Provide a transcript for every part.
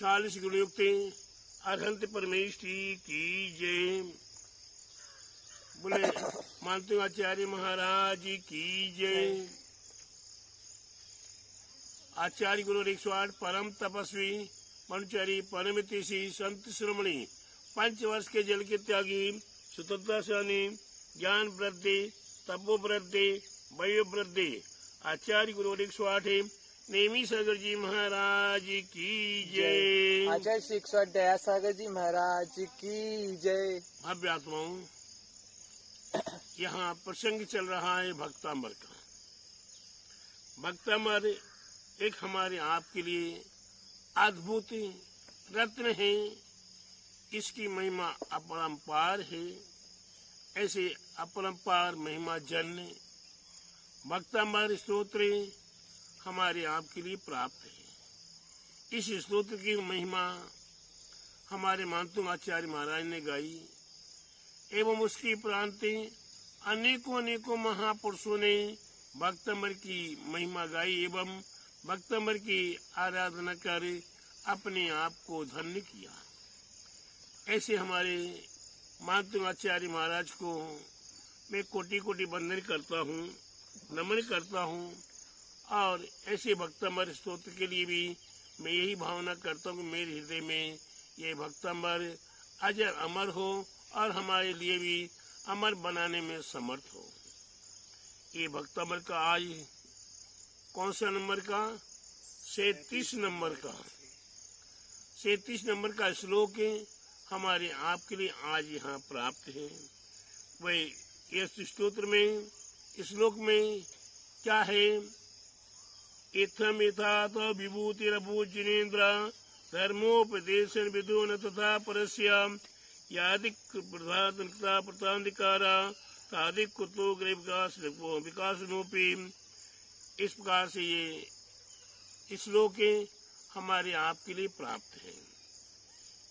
40 गुणयुक्त अरहंत परमेष्ठी की जय। बोले मानते आचार्य महाराज की जय। आचार्य गुरु 108 परम तपस्वी ब्रह्मचारी परमतिशी संत श्रोमणी 5 वर्ष के जल के त्यागी स्वतंत्रता सेनानी ज्ञान वृद्धि तपो वृद्धि वयो वृद्धि आचार्य गुरु 108 नेमी सागर जी महाराज की जय। आचार्य श्री 108 दया सागर जी महाराज की जय। भव्य आत्माओं, यहाँ प्रसंग चल रहा है भक्तांबर का। भक्तांबर एक हमारे आपके लिए अद्भुत रत्न है। इसकी महिमा अपरंपार है। ऐसे अपरंपार महिमा जन्य भक्तांबर स्तोत्र हमारे आपके लिए प्राप्त है। इस स्तोत्र की महिमा हमारे मानतुंग आचार्य महाराज ने गाई एवं उसकी प्रांति अनेकों महापुरुषों ने भक्तांबर की महिमा गाई एवं भक्तांबर की आराधना कर अपने आप को धन्य किया। ऐसे हमारे मानतुंग आचार्य महाराज को मैं कोटि कोटि वंदन करता हूँ, नमन करता हूँ। और ऐसे भक्तांबर स्तोत्र के लिए भी मैं यही भावना करता हूँ कि मेरे हृदय में ये भक्तांबर अजर अमर हो और हमारे लिए भी अमर बनाने में समर्थ हो। ये भक्तांबर का आज कौन सा नंबर का? 37 नंबर का 37 नंबर का श्लोक हमारे आपके लिए आज यहाँ प्राप्त है। वही इस स्तोत्र में श्लोक में क्या है? इत्थम यथात विभूतिरभूजिनेन्द्र धर्मोपदेशन विदुन तथा परस्य यादिक प्रधानता प्रतांधिकारा तादिक कुतो ग्रह विकासनोपी। इस प्रकार से ये श्लोक हमारे आपके लिए प्राप्त है।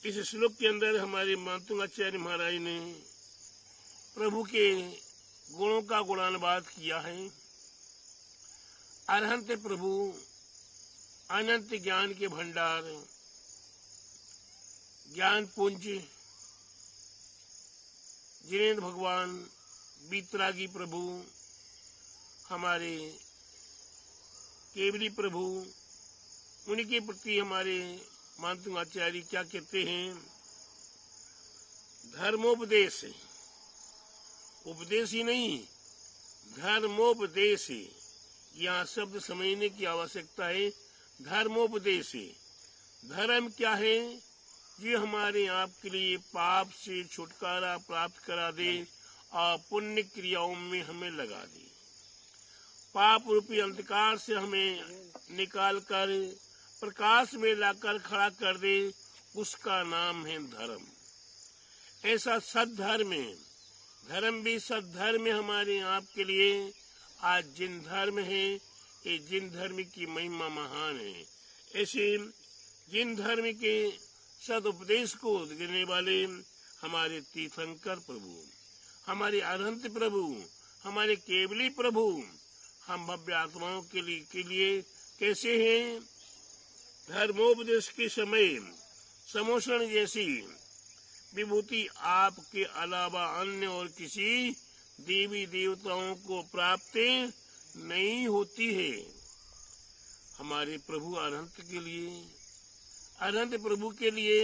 इस श्लोक के अंदर हमारे मानतुंग आचार्य महाराज ने प्रभु के गुणों का गुणानुवाद किया है। अरहंत प्रभु अनंत ज्ञान के भंडार, ज्ञान पुंज, जिनेन्द्र भगवान, बीतरागी प्रभु, हमारे केवली प्रभु, उनके प्रति हमारे मानतुंग आचार्य क्या कहते हैं? धर्मोपदेश, उपदेश ही नहीं, धर्मोपदेश। यहाँ शब्द समझने की आवश्यकता है। धर्मोपदेश, धर्म क्या है? जो हमारे आपके लिए पाप से छुटकारा प्राप्त करा दे और पुण्य क्रियाओं में हमें लगा दे। पाप रूपी अंधकार से हमें निकाल कर प्रकाश में लाकर खड़ा कर दे, उसका नाम है धर्म। ऐसा सद्धर्म है। धर्म भी सद्धर्म हमारे आपके लिए आज जिन धर्म है, ये जिन धर्म की महिमा महान है। ऐसे जिन धर्म के सदुपदेश को देने वाले हमारे तीर्थंकर प्रभु, हमारे अनंत प्रभु, हमारे केवली प्रभु, हम भव्य आत्माओं के लिए कैसे हैं? धर्मोपदेश के समय समोषण जैसी विभूति आपके अलावा अन्य और किसी देवी देवताओं को प्राप्त नहीं होती है। हमारे प्रभु अनंत के लिए, अनंत प्रभु के लिए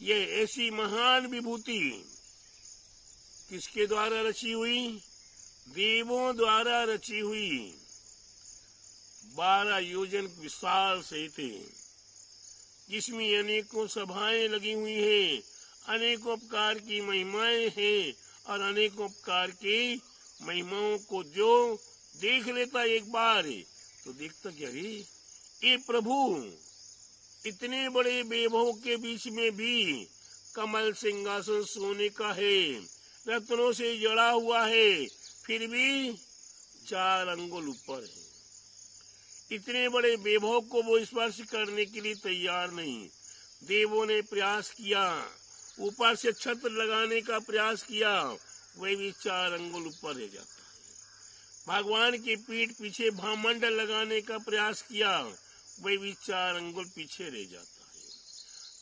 यह ऐसी महान विभूति किसके द्वारा रची हुई? देवों द्वारा रची हुई। 12 योजन विशाल सहित, जिसमें अनेकों सभाएं लगी हुई हैं, अनेकों प्रकार की महिमाएं हैं और अनेकों प्रकार की महिमाओं को जो देख लेता एक बार तो देखता क्या रे, ये प्रभु इतने बड़े वैभव के बीच में भी कमल सिंहासन सोने का है, रत्नों से जड़ा हुआ है, फिर भी 4 अंगुल ऊपर है। इतने बड़े वैभव को वो स्पर्श करने के लिए तैयार नहीं। देवों ने प्रयास किया, ऊपर से छत्र लगाने का प्रयास किया, वही भी 4 अंगुल ऊपर रह जाता है। भगवान की पीठ पीछे भामंडल लगाने का प्रयास किया, वही भी 4 अंगुल पीछे रह जाता है।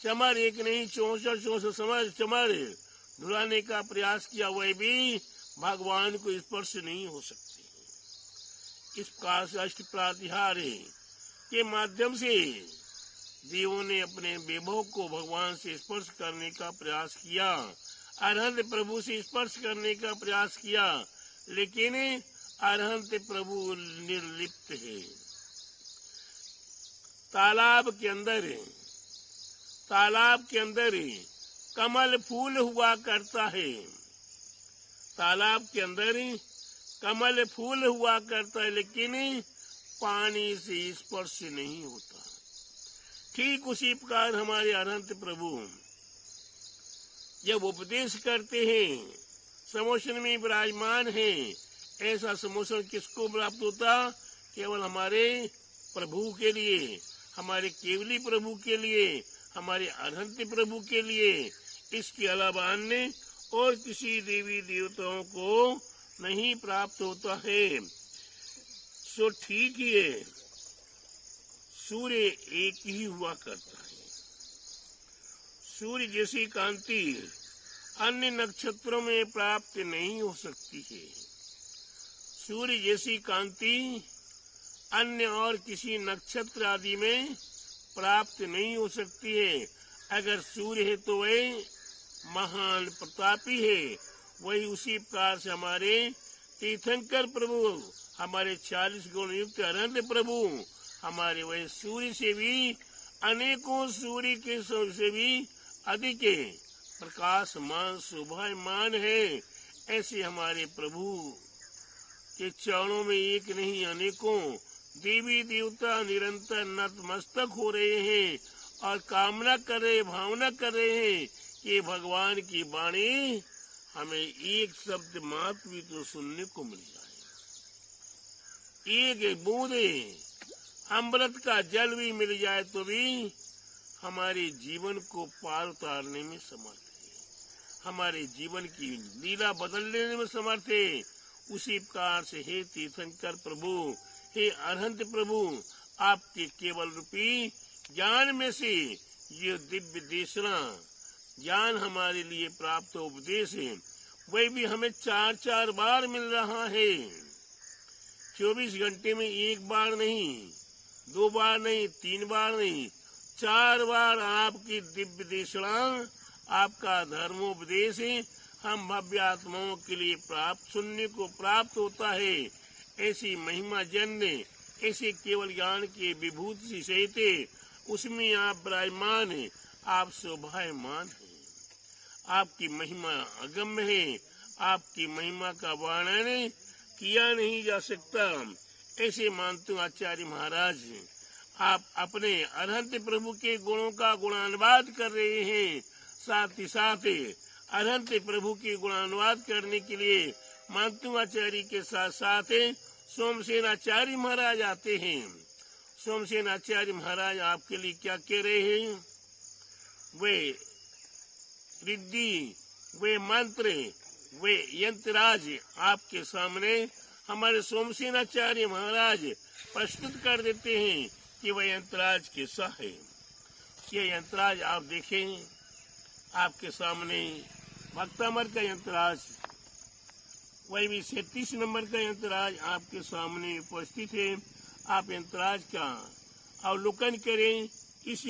चमर एक नहीं 64 चमर ढुलाने का प्रयास किया, वह भी भगवान को स्पर्श नहीं हो सकते। इस प्रकार से अष्ट प्रातिहार के माध्यम से देवों ने अपने वैभव को भगवान से स्पर्श करने का प्रयास किया, अरहंत प्रभु से स्पर्श करने का प्रयास किया, लेकिन अरहंत प्रभु निर्लिप्त है। तालाब के अंदर कमल फूल हुआ करता है, तालाब के अंदर कमल फूल हुआ करता है, लेकिन पानी से स्पर्श नहीं होता। ठीक उसी प्रकार हमारे अरहंत प्रभु जब उपदेश करते हैं, समोषण में विराजमान है, ऐसा समोषण किसको प्राप्त होता? केवल हमारे प्रभु के लिए, हमारे केवली प्रभु के लिए, हमारे अरहंत प्रभु के लिए। इसके अलावा अन्य और किसी देवी देवताओं को नहीं प्राप्त होता है। सो ठीक ही है, सूर्य एक ही हुआ करता है। सूर्य जैसी कांति अन्य नक्षत्रों में प्राप्त नहीं हो सकती है। सूर्य जैसी कांति अन्य और किसी नक्षत्र आदि में प्राप्त नहीं हो सकती है। अगर सूर्य है तो वह महान प्रतापी है। वही उसी प्रकार से हमारे तीर्थंकर प्रभु, हमारे 40 गुण युक्त अरहंत प्रभु, हमारे वह सूर्य से भी अनेकों सूर्य के से भी अधिक प्रकाशमान शोभायमान है। ऐसे हमारे प्रभु के चरणों में एक नहीं अनेकों देवी देवता निरंतर नतमस्तक हो रहे हैं और कामना कर रहे, भावना कर रहे हैं कि भगवान की वाणी हमें एक शब्द मात्र भी तो सुनने को मिल जाए, एक बूंदे अमृत का जल भी मिल जाए तो भी हमारे जीवन को पार उतारने में समर्थ है, हमारे जीवन की लीला बदल देने में समर्थ है। उसी प्रकार से हे तीर्थंकर प्रभु, हे अरहंत प्रभु, आपके केवल रूपी ज्ञान में से ये दिव्य देशना ज्ञान हमारे लिए प्राप्त उपदेश है, वही भी हमें 4 बार मिल रहा है। 24 घंटे में एक बार नहीं, 2 बार नहीं, 3 बार नहीं, 4 बार आपकी दिव्य देशना, आपका धर्मोपदेश हम भव्य आत्माओं के लिए प्राप्त सुनने को प्राप्त होता है। ऐसी महिमा जन्य, ऐसे केवल ज्ञान के विभूति सहित उसमें आप विराजमान है, आप शोभायमान है, आपकी महिमा अगम्य है, आपकी महिमा का वर्णन किया नहीं जा सकता। ऐसे मानते हूँ आचार्य महाराज, आप अपने अरहंत प्रभु के गुणों का गुणानुवाद कर रहे हैं। साथ ही साथ अरहंत प्रभु के गुणानुवाद करने के लिए मानतु आचार्य के साथ साथ सोमसेन आचार्य महाराज आते हैं। सोमसेन आचार्य महाराज आपके लिए क्या कह रहे हैं? वे रिद्धि, वे मंत्र, वे यंत्रराज आपके सामने हमारे सोमसेन आचार्य महाराज प्रस्तुत कर देते हैं कि वह यंत्रराज कैसा है। ये यंत्रराज आप देखें, आपके सामने भक्तामर का यंत्रराज, वही भी 37 नंबर का यंत्रराज आपके सामने उपस्थित है। आप यंत्रराज का अवलोकन करें। इस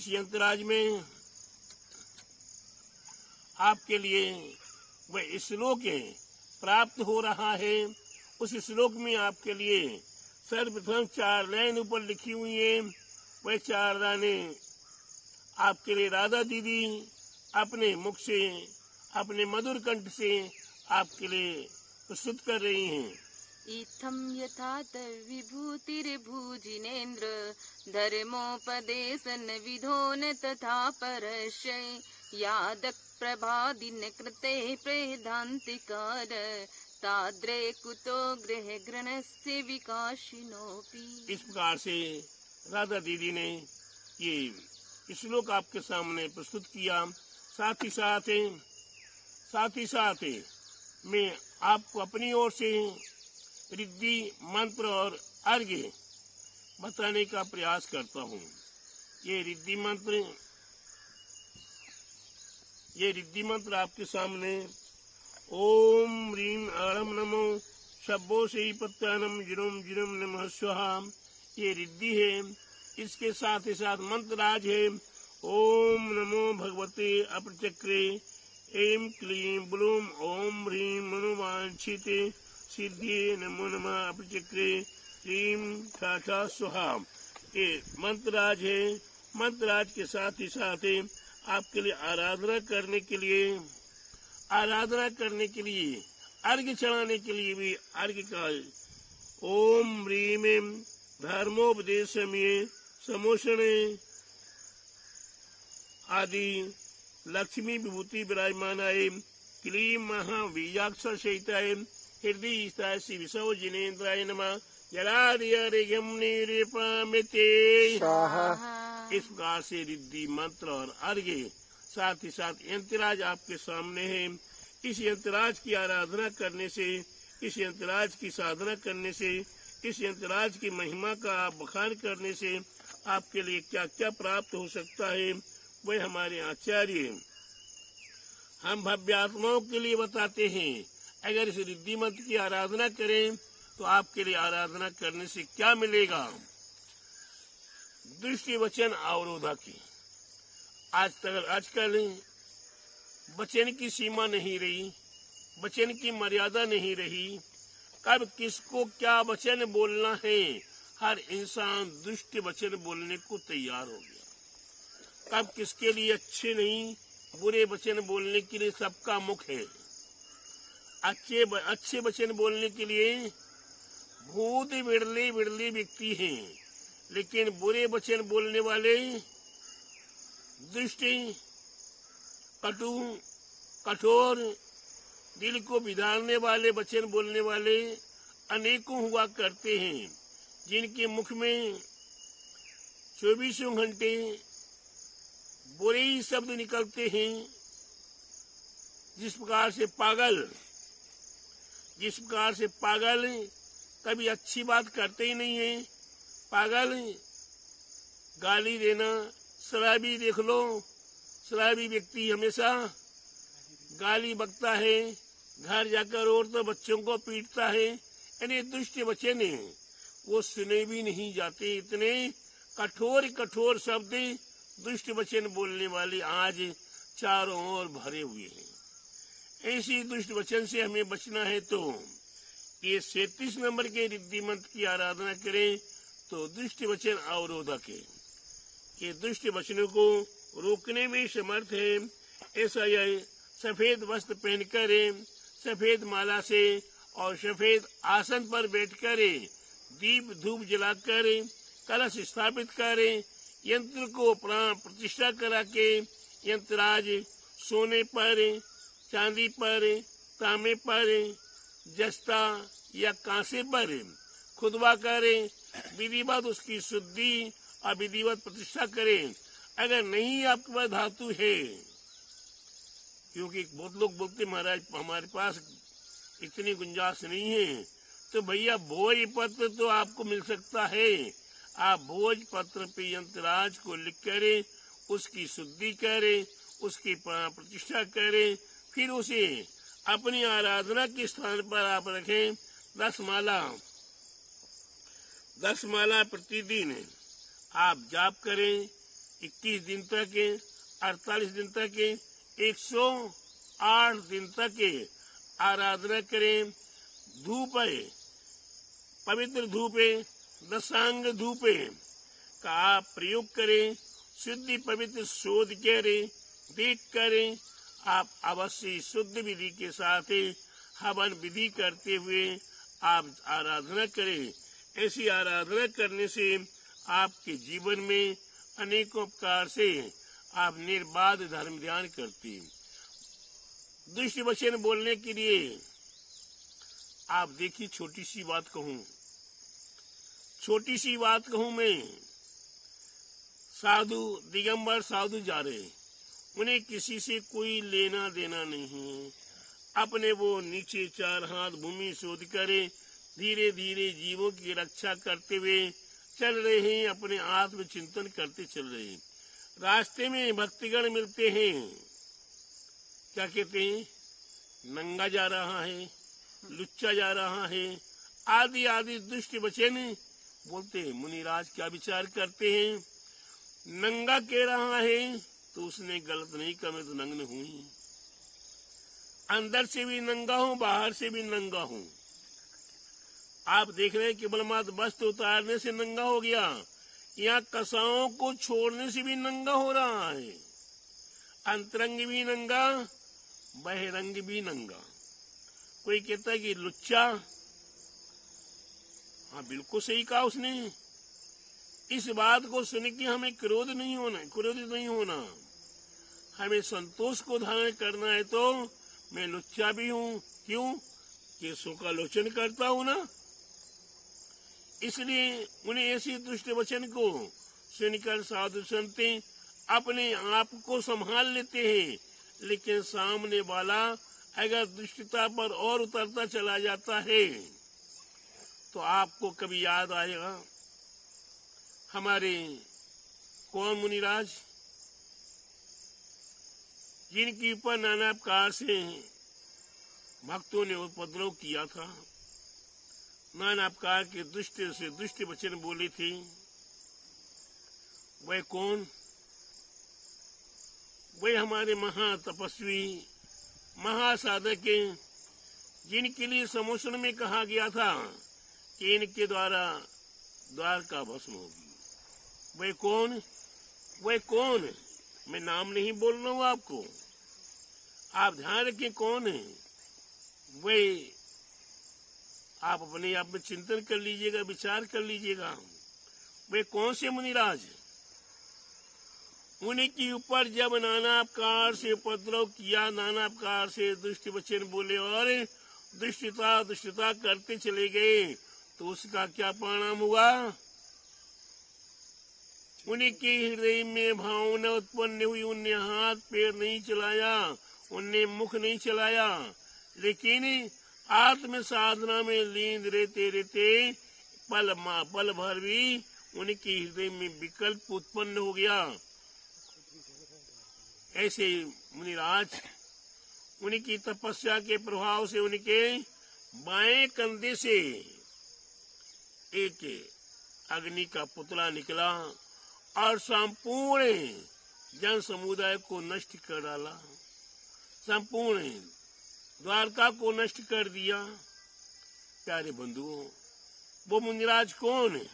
यंत्रराज में आपके लिए वह श्लोक प्राप्त हो रहा है। उस श्लोक में आपके लिए सर्वप्रथम 4 लाइन ऊपर लिखी हुई है। वह 4 लाइनें आपके लिए राधा दीदी अपने मुख से, अपने मधुर कंठ से आपके लिए प्रस्तुत कर रही हैं। इत्थं यथा विभूतिर्भुजिनेन्द्र धर्मोपदेशन विधो न तथा परस्य यादक प्रभादिन कृते प्रेदान्तिकार ताद्रे कुतो गृह ग्रहणस्य विकाशिनोपि। इस प्रकार से राधा दीदी ने ये श्लोक आपके सामने प्रस्तुत किया। साथ ही साथ मैं आपको अपनी ओर से रिद्धि, मंत्र और अर्घ्य बताने का प्रयास करता हूँ। ये रिद्धि मंत्र आपके सामने। ओम ह्रीं आरम नमो शब्बो से पत्यानम जिरोम जिरोम नमः स्वाहा। ये रिद्धि है। इसके साथ ही साथ मंत्रराज है। ओम नमो भगवते अपचक्रे ऐं क्लीं ब्लूं ओम ह्रीं मनोवांछिते सिद्धिये नमो नमः अपचक्रे ह्रीं ठाठा स्वाहा। ये मंत्रराज है। मंत्रराज के साथ ही साथ आपके लिए आराधना करने के लिए अर्घ्य चढ़ाने के लिए भी अर्घ्य का ओम ह्रीं धर्मोपदेशमये समोषणे आदि लक्ष्मी विभूति विराजमानाय क्लीं महाबीजाक्षर सहिताय हृदय स्थिताय श्री विशव जिनेन्द्राय नमः। जलादियम निरूपमिते इस प्रकार से रिद्धि मंत्र और अर्घ्य साथ ही साथ यंत्रराज आपके सामने है। इस यंत्रराज की आराधना करने से, इस यंत्रराज की साधना करने से, इस यंत्रराज की महिमा का आप बखान करने से आपके लिए क्या क्या प्राप्त हो सकता है वह हमारे आचार्य हम भव्यात्माओं के लिए बताते हैं। अगर इस रिद्धि मंत्र की आराधना करें तो आपके लिए आराधना करने से क्या मिलेगा। दृष्टि वचन अवरोधा की आजकल वचन की सीमा नहीं रही, वचन की मर्यादा नहीं रही। कब किसको क्या वचन बोलना है, हर इंसान दुष्ट वचन बोलने को तैयार हो गया। कब किसके लिए अच्छे नहीं, बुरे वचन बोलने के लिए सबका मुख है। अच्छे वचन बोलने के लिए बहुत विरले व्यक्ति हैं, लेकिन बुरे वचन बोलने वाले दुष्ट, कटु, कठोर, दिल को बिगाड़ने वाले वचन बोलने वाले अनेकों हुआ करते हैं, जिनके मुख में 24 घंटे बुरे ही शब्द निकलते हैं। जिस प्रकार से पागल कभी अच्छी बात करते ही नहीं है। पागल, गाली देना, शराबी देख लो, शराबी व्यक्ति हमेशा गाली बकता है, घर जाकर औरतों बच्चों को पीटता है। यानी दुष्ट वचन वो सुने भी नहीं जाते। इतने कठोर शब्द दुष्ट वचन बोलने वाले आज चारों ओर भरे हुए हैं। ऐसी दुष्ट वचन से हमें बचना है तो ये 37 नंबर के रिद्धि मंत्र की आराधना करें तो दुष्ट वचन अवरोधक है। ये दुष्ट वचनों को रोकने में समर्थ है। ऐसा यह सफेद वस्त्र पहनकर, सफेद माला से और सफेद आसन पर बैठकर दीप धूप जलाकर कलश स्थापित कर यंत्र को प्राण प्रतिष्ठा करा के यंत्रराज सोने पर, चांदी पर, तांबे पर, जस्ता या कांसे पर खुदवा कर विधिवत उसकी शुद्धि और विधिवत प्रतिष्ठा करें। अगर नहीं आपके पास धातु है, क्योंकि बहुत लोग बोलते महाराज हमारे पास इतनी गुंजाइश नहीं है, तो भैया भोज पत्र तो आपको मिल सकता है। आप भोज पत्र पे यंत्रराज को लिख कर उसकी शुद्धि करें, उसकी प्रतिष्ठा करें, फिर उसे अपनी आराधना के स्थान पर आप रखें। 10 माला प्रतिदिन आप जाप करें। 21 दिन तक, 48 दिन तक, 108 दिन तक आराधना करें। धूप है, पवित्र धूप है, दशांग धूप का आप प्रयोग करें। शुद्धि पवित्र शोध करें, देख करें। आप अवश्य शुद्ध विधि के साथ हवन विधि करते हुए आप आराधना करें। ऐसी आराधना करने से आपके जीवन में अनेकों प्रकार से आप निर्बाध धर्म ध्यान करते। दुष्ट वचन बोलने के लिए आप देखिए, छोटी सी बात कहूं मैं। साधु, दिगंबर साधु जा रहे, उन्हें किसी से कोई लेना देना नहीं। अपने वो नीचे 4 हाथ भूमि शोध करे, धीरे धीरे जीवों की रक्षा करते हुए चल रहे हैं, अपने आत्म चिंतन करते चल रहे हैं। रास्ते में भक्तिगण मिलते हैं, क्या कहते हैं, नंगा जा रहा है, लुच्चा जा रहा है, आदि आदि दुष्ट वचन बोलते हैं। मुनिराज क्या विचार करते हैं, नंगा कह रहा है तो उसने गलत नहीं कहा, मैं तो नग्न हूं ही, अंदर से भी नंगा हूं, बाहर से भी नंगा हूं। आप देख रहे हैं केवल मात्र वस्त्र उतारने से नंगा हो गया, यहाँ कसाओं को छोड़ने से भी नंगा हो रहा है। अंतरंग भी नंगा, बहिरंग भी नंगा। कोई कहता है कि लुच्चा, हाँ बिल्कुल सही कहा उसने। इस बात को सुन के हमें क्रोधित नहीं होना, हमें संतोष को धारण करना है। तो मैं लुच्चा भी हूँ, क्यों, केसों का लोचन करता हूँ ना, इसलिए उन्हें ऐसी दुष्ट वचन को सुनकर साधु संत अपने आप को संभाल लेते हैं। लेकिन सामने वाला अगर दुष्टता पर और उतरता चला जाता है तो आपको कभी याद आएगा हमारे कौन मुनिराज, जिनके ऊपर नाना प्रकार से भक्तों ने उपद्रव किया था, नाना प्रकार के दुष्ट से दुष्ट वचन बोले थे। वह कौन, वे हमारे महातपस्वी महासाधक हैं, जिनके लिए समोसन में कहा गया था कि इनके द्वारा द्वारका भस्म होगी। वे कौन, मैं नाम नहीं बोल रहा हूँ आपको, आप ध्यान रखें कौन है वे। आप अपने आप में चिंतन कर लीजिएगा, विचार कर लीजिएगा, वे कौन से मुनिराज। उनके ऊपर जब नाना प्रकार से उपद्रव किया, नाना प्रकार से दुष्ट वचन बोले और दुष्टता करते चले गए, तो उसका क्या परिणाम हुआ। उनके हृदय में भावना उत्पन्न हुई, उनने हाथ पैर नहीं चलाया, उनने मुख नहीं चलाया, लेकिन आत्म साधना में लीन रहते रहते पल भर भी उनके हृदय में विकल्प उत्पन्न हो गया। ऐसे मुनिराज उनकी तपस्या के प्रभाव से उनके बाएं कंधे से एक अग्नि का पुतला निकला और संपूर्ण जन समुदाय को नष्ट कर डाला, संपूर्ण द्वारका को नष्ट कर दिया। प्यारे बंधुओं, वो मुनिराज कौन है,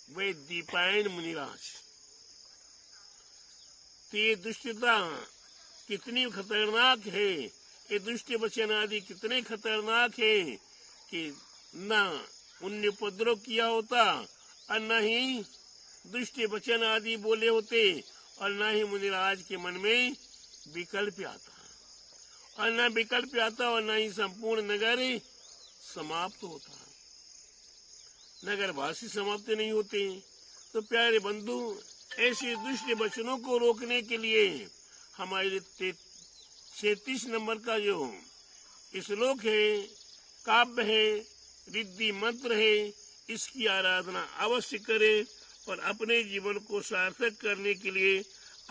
वे दीपायन मुनिराज। तो ये दुष्टता कितनी खतरनाक है, ये दुष्ट वचन आदि कितने खतरनाक है कि न उनने उपद्रव किया होता और न ही दुष्ट वचन आदि बोले होते और न ही मुनिराज के मन में विकल्प आता, और न विकल्प आता और न ही संपूर्ण नगर समाप्त होता, नगर वासी समाप्त नहीं होते। तो प्यारे बंधु, ऐसे दुष्ट वचनों को रोकने के लिए हमारे 36 नंबर का जो श्लोक है, काव्य है, रिद्धि मंत्र है, इसकी आराधना अवश्य करें और अपने जीवन को सार्थक करने के लिए,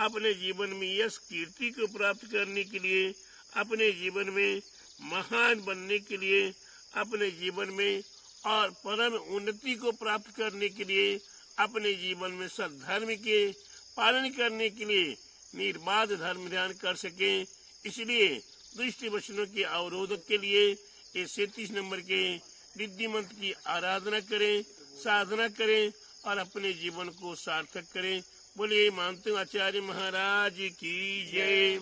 अपने जीवन में यश कीर्ति को प्राप्त करने के लिए, अपने जीवन में महान बनने के लिए, अपने जीवन में और परम उन्नति को प्राप्त करने के लिए, अपने जीवन में सद्धर्म के पालन करने के लिए निर्बाध धर्म ध्यान कर सके। इसलिए दुष्ट वचनों के अवरोधक के लिए ये 37 नंबर के रिद्धि मंत्र की आराधना करें, साधना करें और अपने जीवन को सार्थक करें। बोलिए मानते आचार्य महाराज की जय,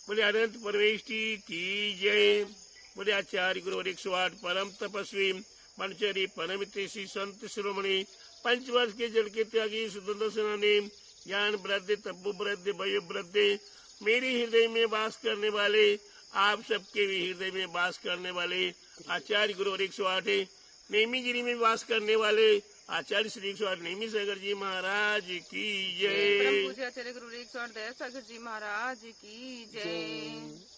बोले अनंत परमेष्टि की जय, बोले आचार्य गुरु 108 परम तपस्वी बनचरी परमितेशी संत शिरोमणि पंचवर्ष के जल के त्यागी सुदंत सेनानी ज्ञान वृद्धि तपो वृद्धि वयो वृद्धि मेरे हृदय में वास करने वाले, आप सबके भी हृदय में वास करने वाले आचार्य गुरु 108 नेमी गिरी में वास करने वाले आचार्य श्री 108 नेमी सागर जी महाराज की जय। परम पूज्य आचार्य गुरु 108 दया सागर जी महाराज की जय।